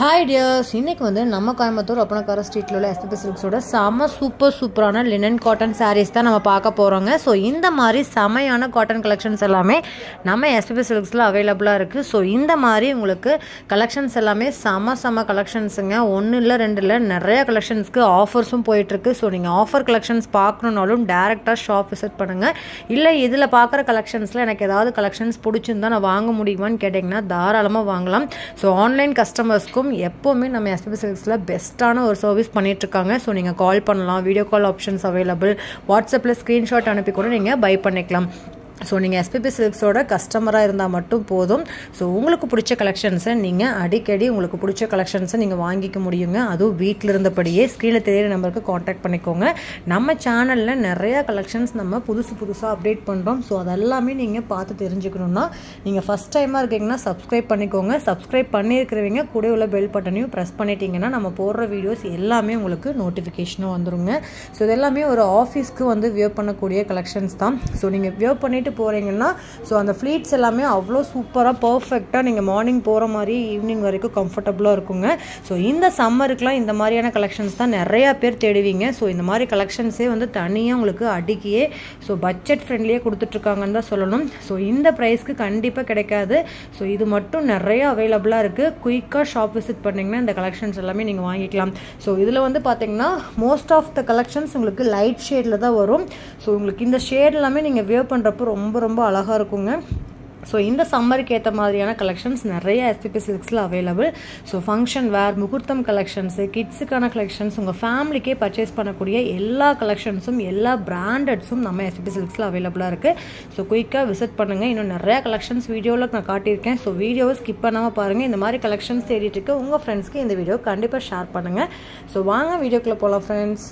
Hi dears, இன்னைக்கு வந்து நம்ம கோயம்புத்தூர் ஒப்பனக்கார ஸ்ட்ரீட்ல உள்ள எஸ்பிபி சில்க்ஸோட செம சூப்பரான லினன் காட்டன் சாரீஸ் தான் நம்ம பார்க்க போறோங்க. ஸோ இந்த மாதிரி செமையான காட்டன் கலெக்ஷன்ஸ் எல்லாமே நம்ம எஸ்பிபி சில்க்ஸில் அவைலபிளாக இருக்குது. ஸோ இந்த மாதிரி உங்களுக்கு கலெக்ஷன்ஸ் எல்லாமே செம கலெக்ஷன்ஸுங்க. ஒன்று இல்லை ரெண்டு இல்லை நிறைய கலெக்ஷன்ஸ்க்கு ஆஃபர்ஸும் போயிட்டுருக்கு. ஸோ நீங்கள் ஆஃபர் கலெக்ஷன்ஸ் பார்க்கணுன்னாலும் டேரெக்டாக ஷாப் விசிட் பண்ணுங்கள். இல்லை இதில் பார்க்குற கலெக்ஷன்ஸில் எனக்கு ஏதாவது கலெக்ஷன்ஸ் பிடிச்சிருந்தா நான் வாங்க முடியுமான்னு கேட்டிங்கன்னா தாராளமாக வாங்கலாம். ஸோ ஆன்லைன் கஸ்டமர்ஸ்க்கும் எப்போவுமே நம்ம எஸ்பிபி சில்க்ஸில் பெஸ்ட்டான ஒரு சர்வீஸ் பண்ணிகிட்ருக்காங்க. ஸோ நீங்கள் கால் பண்ணலாம், வீடியோ கால் ஆப்ஷன்ஸ் அவைலபிள், வாட்ஸ்அப்பில் ஸ்க்ரீன்ஷாட் அனுப்பி கூட நீங்கள் பை பண்ணிக்கலாம். ஸோ நீங்கள் எஸ்பிபி சில்க்ஸோட கஸ்டமராக இருந்தால் மட்டும் போதும். ஸோ உங்களுக்கு பிடிச்ச கலெக்ஷன்ஸை நீங்கள் அடிக்கடி உங்களுக்கு பிடிச்ச கலெக்ஷன்ஸை நீங்கள் வாங்கிக்க முடியுங்க. அதுவும் வீட்டில் இருந்தபடியே ஸ்க்ரீனில் தெரியிற நம்பருக்கு காண்டாக்ட் பண்ணிக்கோங்க. நம்ம சேனலில் நிறையா கலெக்ஷன்ஸ் நம்ம புதுசாக அப்டேட் பண்ணுறோம். ஸோ அதெல்லாமே நீங்கள் பார்த்து தெரிஞ்சுக்கணுன்னா நீங்கள் ஃபஸ்ட் டைமாக இருக்கீங்கன்னா சப்ஸ்கிரைப் பண்ணிக்கோங்க. சப்ஸ்கிரைப் பண்ணியிருக்கிறவங்க கூட உள்ள பெல் பட்டனையும் ப்ரெஸ் பண்ணிட்டீங்கன்னா நம்ம போடுற வீடியோஸ் எல்லாமே உங்களுக்கு நோட்டிஃபிகேஷனும் வந்துருங்க. ஸோ இதெல்லாமே ஒரு ஆஃபீஸ்க்கு வந்து வியர் பண்ணக்கூடிய கலெக்ஷன்ஸ் தான். ஸோ நீங்கள் வியர் பண்ணிட்டு போகிறீங்கன்னா ஸோ அந்த ஃப்ளீட்ஸ் எல்லாமே அவ்வளோ சூப்பராக பர்ஃபெக்டாக நீங்கள் மார்னிங் போகிற மாதிரி ஈவினிங் வரைக்கும் கம்ஃபர்டபுளாக இருக்குங்க. ஸோ இந்த சம்மருக்குலாம் இந்த மாதிரியான கலெக்ஷன்ஸ் தான் நிறையா பேர் தேடுவீங்க. ஸோ இந்த மாதிரி கலெக்ஷன்ஸே வந்து தனியாக உங்களுக்கு அடிக்கியே ஸோ பட்ஜெட் ஃப்ரெண்ட்லியே கொடுத்துட்ருக்காங்கன்னு தான் சொல்லணும். ஸோ இந்த ப்ரைஸ்க்கு கண்டிப்பாக கிடைக்காது. ஸோ இது மட்டும் நிறையா அவைலபிளாக இருக்குது. குயிக்காக ஷாப் விசிட் பண்ணிங்கன்னா இந்த கலெக்ஷன்ஸ் எல்லாமே நீங்கள் வாங்கிக்கலாம். ஸோ இதில் வந்து பார்த்தீங்கன்னா மோஸ்ட் ஆஃப் த கலெக்ஷன்ஸ் உங்களுக்கு லைட் ஷேடில் தான் வரும். ஸோ உங்களுக்கு இந்த ஷேட் எல்லாமே நீங்கள் வியர் பண்ணுறப்போ ரொம்ப அழகாக இருக்குங்க. ஸோ இந்த சம்மருக்கு ஏற்ற மாதிரியான கலெக்ஷன்ஸ் நிறைய எஸ்பிபி சில்க்ஸில் அவைலபிள். ஸோ ஃபங்க்ஷன் வேர், முகூர்த்தம் கலெக்ஷன்ஸு, கிட்ஸுக்கான கலெக்ஷன்ஸ், உங்கள் ஃபேமிலிக்கே பர்ச்சேஸ் பண்ணக்கூடிய எல்லா கலெக்ஷன்ஸும் எல்லா பிராண்டட்ஸும் நம்ம எஸ்பிபி சில்க்ஸில் அவைலபிளாக இருக்குது. ஸோ குயிக்காக விசிட் பண்ணுங்கள். இன்னும் நிறையா கலெக்ஷன்ஸ் வீடியோவில் நான் காட்டியிருக்கேன். ஸோ வீடியோவை ஸ்கிப் பண்ணாமல் பாருங்கள். இந்த மாதிரி கலெக்ஷன்ஸ் தேடிட்டு இருக்க உங்கள் ஃப்ரெண்ட்ஸ்க்கு இந்த வீடியோ கண்டிப்பாக ஷேர் பண்ணுங்கள். ஸோ வாங்க வீடியோக்குள்ளே போகலாம் ஃப்ரெண்ட்ஸ்.